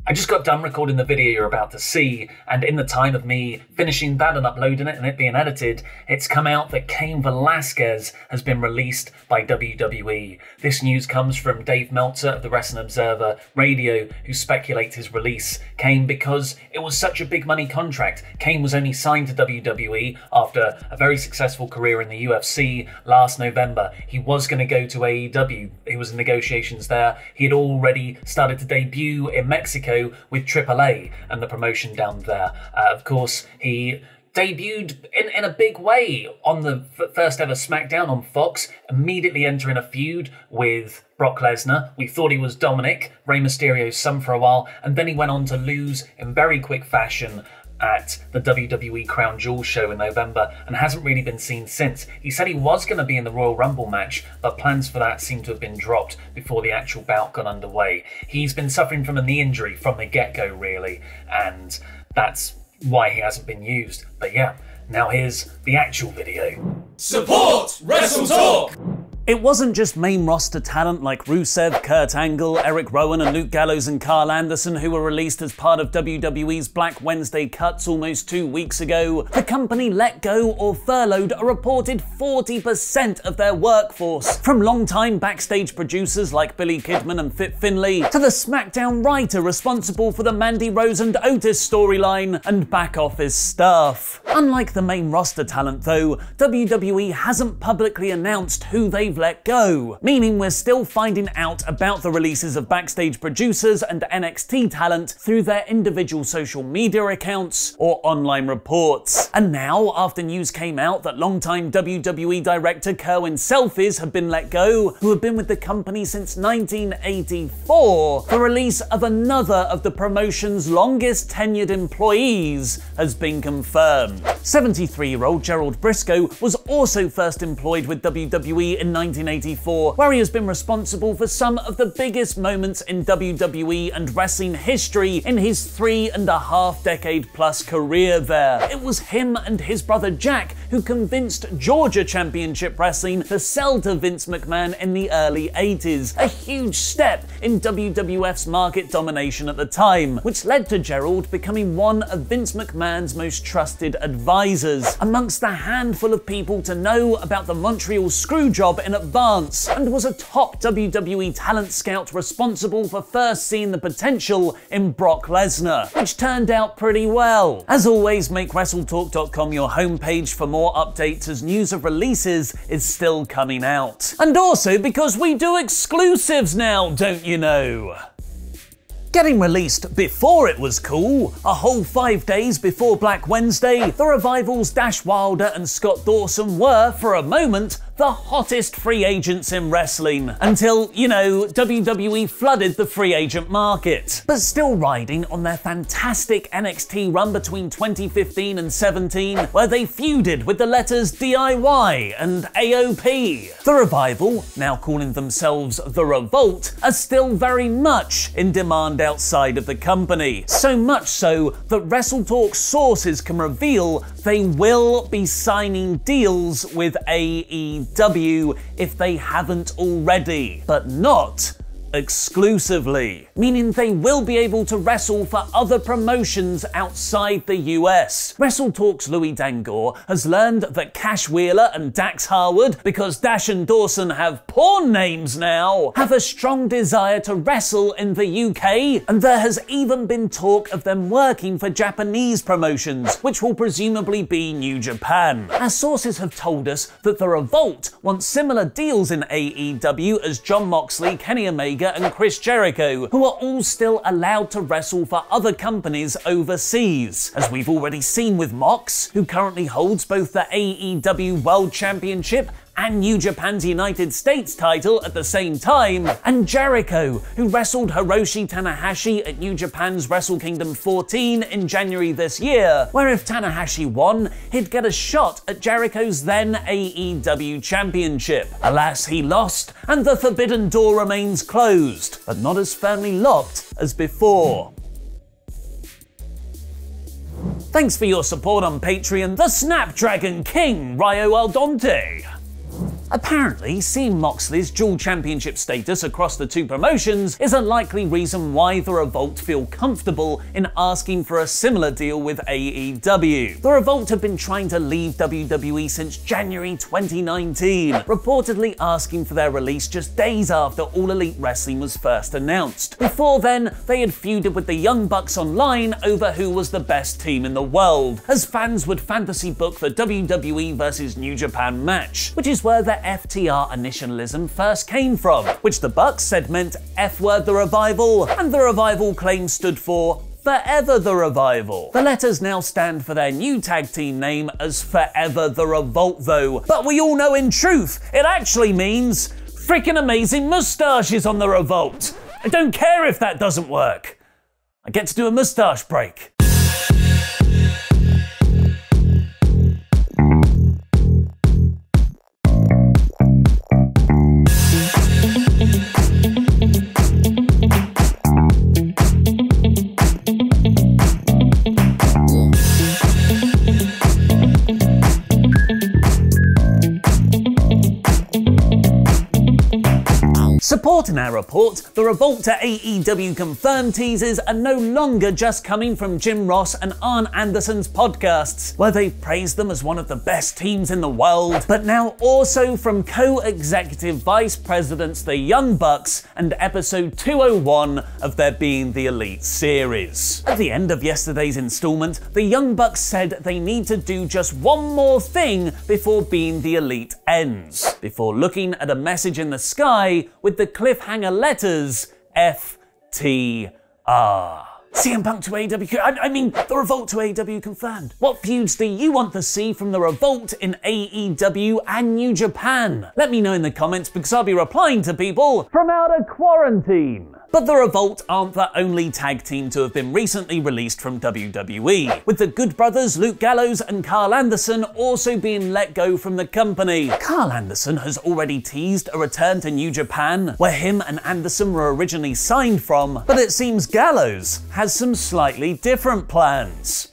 I just got done recording the video you're about to see, and in the time of me finishing that and uploading it and it being edited, it's come out that Cain Velasquez has been released by WWE. This news comes from Dave Meltzer of the Wrestling Observer Radio, who speculates his release came because it was such a big money contract. Cain was only signed to WWE after a very successful career in the UFC last November. He was going to go to AEW. He was in negotiations there. He had already started to debut in Mexico with AAA and the promotion down there. Of course, he debuted in a big way on the first ever SmackDown on Fox, immediately entering a feud with Brock Lesnar. We thought he was Dominic, Rey Mysterio's son, for a while, and then he went on to lose in very quick fashion at the WWE Crown Jewel show in November and hasn't really been seen since. He said he was going to be in the Royal Rumble match, but plans for that seem to have been dropped before the actual bout got underway. He's been suffering from a knee injury from the get-go, really, and that's why he hasn't been used. But yeah, now here's the actual video. Support WrestleTalk! It wasn't just main roster talent like Rusev, Kurt Angle, Eric Rowan and Luke Gallows and Carl Anderson who were released as part of WWE's Black Wednesday cuts almost 2 weeks ago. The company let go or furloughed a reported 40% of their workforce, from long-time backstage producers like Billy Kidman and Fit Finlay to the SmackDown writer responsible for the Mandy Rose and Otis storyline and back office staff. Unlike the main roster talent though, WWE hasn't publicly announced who they've let go, meaning we're still finding out about the releases of backstage producers and NXT talent through their individual social media accounts or online reports. And now, after news came out that longtime WWE director Kerwin Selfies had been let go, who had been with the company since 1984, the release of another of the promotion's longest tenured employees has been confirmed. 73-year-old Gerald Briscoe was also first employed with WWE in 1984, where he has been responsible for some of the biggest moments in WWE and wrestling history in his 3.5-decade-plus career there. It was him and his brother Jack who convinced Georgia Championship Wrestling to sell to Vince McMahon in the early 80s, a huge step in WWF's market domination at the time, which led to Gerald becoming one of Vince McMahon's most trusted advisors, amongst the handful of people to know about the Montreal Screwjob in advance, and was a top WWE talent scout responsible for first seeing the potential in Brock Lesnar, which turned out pretty well. As always, make WrestleTalk.com your homepage for more updates as news of releases is still coming out. And also because we do exclusives now, don't you know? Getting released before it was cool, a whole 5 days before Black Wednesday, the Revival's Dash Wilder and Scott Dawson were, for a moment, the hottest free agents in wrestling, until, you know, WWE flooded the free agent market. But still riding on their fantastic NXT run between 2015 and 17, where they feuded with the letters DIY and AOP. The Revival, now calling themselves the Revolt, are still very much in demand outside of the company. So much so that WrestleTalk sources can reveal they will be signing deals with AEW if they haven't already, but not exclusively, meaning they will be able to wrestle for other promotions outside the US. WrestleTalk's Louis Dangoor has learned that Cash Wheeler and Dax Harwood, because Dash and Dawson have porn names now, have a strong desire to wrestle in the UK, and there has even been talk of them working for Japanese promotions, which will presumably be New Japan. Our sources have told us that the Revolt want similar deals in AEW as Jon Moxley, Kenny Omega and Chris Jericho, who are all still allowed to wrestle for other companies overseas, as we've already seen with Mox, who currently holds both the AEW World Championship and New Japan's United States title at the same time, and Jericho, who wrestled Hiroshi Tanahashi at New Japan's Wrestle Kingdom 14 in January this year, where if Tanahashi won, he'd get a shot at Jericho's then AEW Championship. Alas, he lost, and the Forbidden Door remains closed, but not as firmly locked as before. Thanks for your support on Patreon, the Snapdragon King, Rio Aldonte. Apparently, seeing Moxley's dual championship status across the two promotions is a likely reason why the Revolt feel comfortable in asking for a similar deal with AEW. The Revolt have been trying to leave WWE since January 2019, reportedly asking for their release just days after All Elite Wrestling was first announced. Before then, they had feuded with the Young Bucks online over who was the best team in the world, as fans would fantasy book the WWE vs New Japan match, which is where the FTR initialism first came from, which the Bucks said meant F-word the Revival, and the Revival claim stood for Forever the Revival. The letters now stand for their new tag team name as Forever the Revolt though, but we all know in truth, it actually means freaking amazing moustaches on the Revolt. I don't care if that doesn't work. I get to do a moustache break. Supporting our report, the Revolt to AEW confirmed teasers are no longer just coming from Jim Ross and Arn Anderson's podcasts, where they've praised them as one of the best teams in the world, but now also from co-executive vice presidents the Young Bucks and episode 201 of their Being the Elite series. At the end of yesterday's installment, the Young Bucks said they need to do just one more thing before Being the Elite ends, before looking at a message in the sky with the cliffhanger letters FTR. CM Punk to AEW, I mean, the Revolt to AEW confirmed. What feuds do you want to see from the Revolt in AEW and New Japan? Let me know in the comments because I'll be replying to people from out of quarantine. But the Revolt aren't the only tag team to have been recently released from WWE, with the Good Brothers Luke Gallows and Carl Anderson also being let go from the company. Carl Anderson has already teased a return to New Japan, where him and Anderson were originally signed from, but it seems Gallows has some slightly different plans.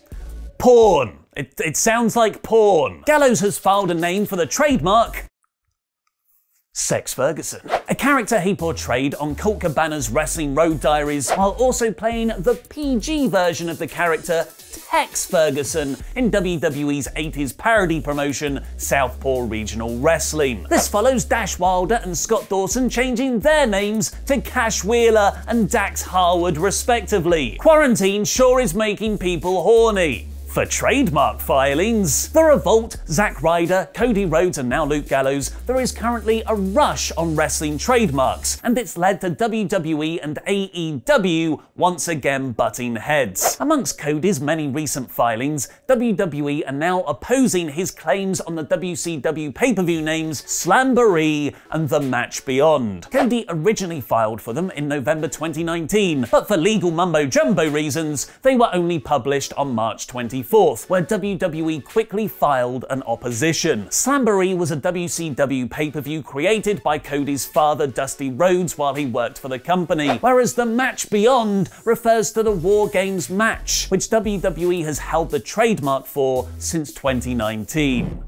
Porn. It sounds like porn. Gallows has filed a name for the trademark Sex Ferguson, a character he portrayed on Colt Cabana's Wrestling Road Diaries, while also playing the PG version of the character Tex Ferguson in WWE's 80s parody promotion Southpaw Regional Wrestling. This follows Dash Wilder and Scott Dawson changing their names to Cash Wheeler and Dax Harwood respectively. Quarantine sure is making people horny. For trademark filings, the Revolt, Zack Ryder, Cody Rhodes and now Luke Gallows, there is currently a rush on wrestling trademarks, and it's led to WWE and AEW once again butting heads. Amongst Cody's many recent filings, WWE are now opposing his claims on the WCW pay-per-view names Slamboree and The Match Beyond. Cody originally filed for them in November 2019, but for legal mumbo-jumbo reasons, they were only published on March 24th, where WWE quickly filed an opposition. Slamboree was a WCW pay-per-view created by Cody's father Dusty Rhodes while he worked for the company, whereas The Match Beyond refers to the War Games match, which WWE has held the trademark for since 2019.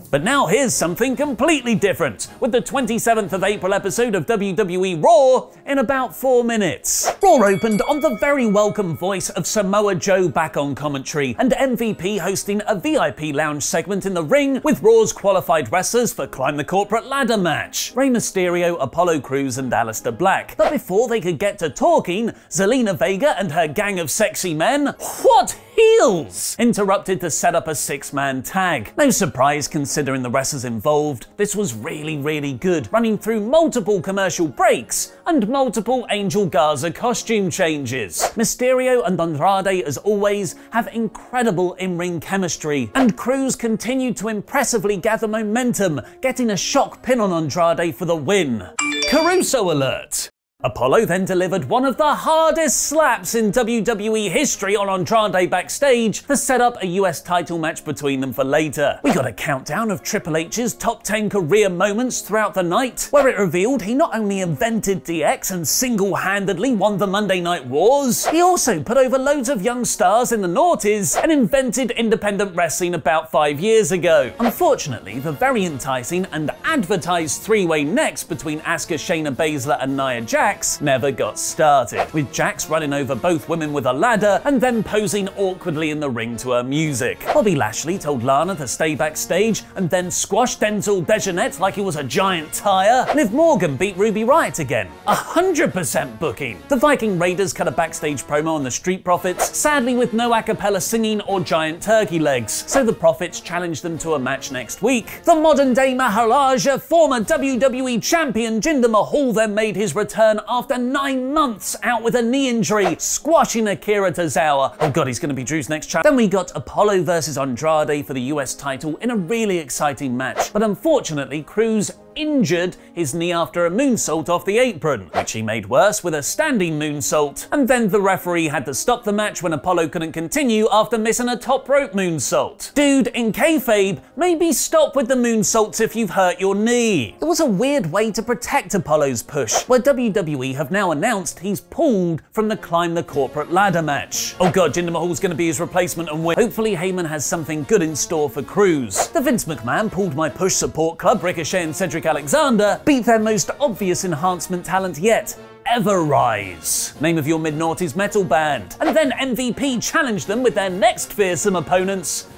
But now here's something completely different, with the 27th of April episode of WWE Raw in about 4 minutes. Raw opened on the very welcome voice of Samoa Joe back on commentary, and MVP hosting a VIP lounge segment in the ring with Raw's qualified wrestlers for Climb the Corporate Ladder match, Rey Mysterio, Apollo Crews and Aleister Black. But before they could get to talking, Zelina Vega and her gang of sexy men, what heels, interrupted to set up a 6-man tag. No surprise considering the wrestlers involved, this was really good, running through multiple commercial breaks and multiple Angel Garza costume changes. Mysterio and Andrade, as always, have incredible in-ring chemistry, and Crews continued to impressively gather momentum, getting a shock pin on Andrade for the win. Caruso alert! Apollo then delivered one of the hardest slaps in WWE history on Andrade backstage to set up a US title match between them for later. We got a countdown of Triple H's top 10 career moments throughout the night, where it revealed he not only invented DX and single-handedly won the Monday Night Wars, he also put over loads of young stars in the noughties and invented independent wrestling about 5 years ago. Unfortunately, the very enticing and advertised three-way next between Asuka, Shayna Baszler and Nia Jax never got started, with Jax running over both women with a ladder and then posing awkwardly in the ring to her music. Bobby Lashley told Lana to stay backstage and then squashed Denzel Dejonet like he was a giant tire. Liv Morgan beat Ruby Riott again. 100% booking. The Viking Raiders cut a backstage promo on the Street Profits, sadly with no a cappella singing or giant turkey legs, so the Profits challenged them to a match next week. The modern day Maharaja, former WWE champion Jinder Mahal, then made his return after 9 months out with a knee injury, squashing Akira Tozawa. Oh god, he's going to be Drew's next challenge. Then we got Apollo versus Andrade for the US title in a really exciting match, but unfortunately Cruz injured his knee after a moonsault off the apron, which he made worse with a standing moonsault. And then the referee had to stop the match when Apollo couldn't continue after missing a top rope moonsault. Dude, in kayfabe, maybe stop with the moonsaults if you've hurt your knee. It was a weird way to protect Apollo's push, where WWE have now announced he's pulled from the Climb the Corporate Ladder match. Oh god, Jinder Mahal's going to be his replacement and win. Hopefully Heyman has something good in store for Cruz. The Vince McMahon pulled my push support club, Ricochet and Cedric Alexander, beat their most obvious enhancement talent yet, Everrise, name of your mid-noughties metal band. And then MVP challenged them with their next fearsome opponents,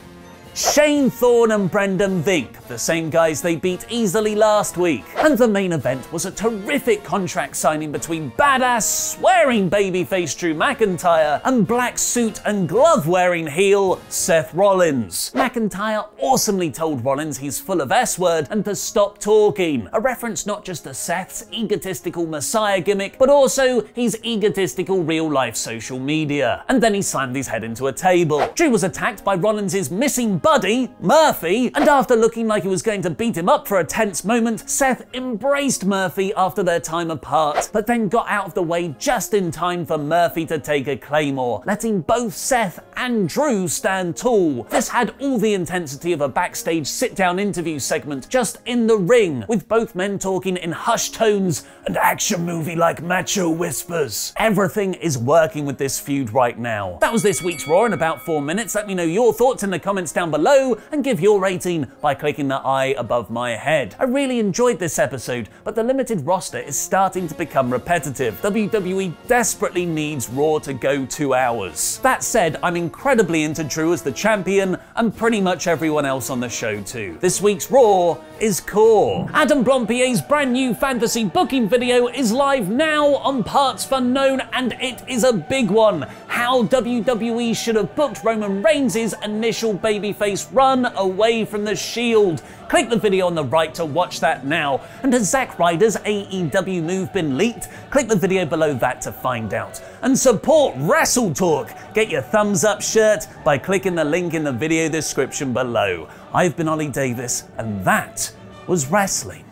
Shane Thorne and Brendan Vink, the same guys they beat easily last week. And the main event was a terrific contract signing between badass swearing babyface Drew McIntyre and black suit and glove wearing heel Seth Rollins. McIntyre awesomely told Rollins he's full of S-word and to stop talking, a reference not just to Seth's egotistical messiah gimmick, but also his egotistical real-life social media. And then he slammed his head into a table. Drew was attacked by Rollins' missing buddy, Murphy, and after looking like he was going to beat him up for a tense moment, Seth embraced Murphy after their time apart, but then got out of the way just in time for Murphy to take a claymore, letting both Seth and Drew stand tall. This had all the intensity of a backstage sit-down interview segment just in the ring, with both men talking in hushed tones and action movie-like macho whispers. Everything is working with this feud right now. That was this week's Raw in about 4 minutes. Let me know your thoughts in the comments down below and give your rating by clicking the I above my head. I really enjoyed this episode, but the limited roster is starting to become repetitive. WWE desperately needs Raw to go 2 hours. That said, I'm incredibly into Drew as the champion and pretty much everyone else on the show too. This week's Raw is core. Adam Blompier's brand new fantasy booking video is live now on Parts Unknown, and it is a big one. How WWE should have booked Roman Reigns' initial babyface run away from the Shield. Click the video on the right to watch that now. And has Zack Ryder's AEW move been leaked? Click the video below that to find out. And support WrestleTalk. Get your thumbs up shirt by clicking the link in the video description below. I've been Ollie Davis, and that was wrestling.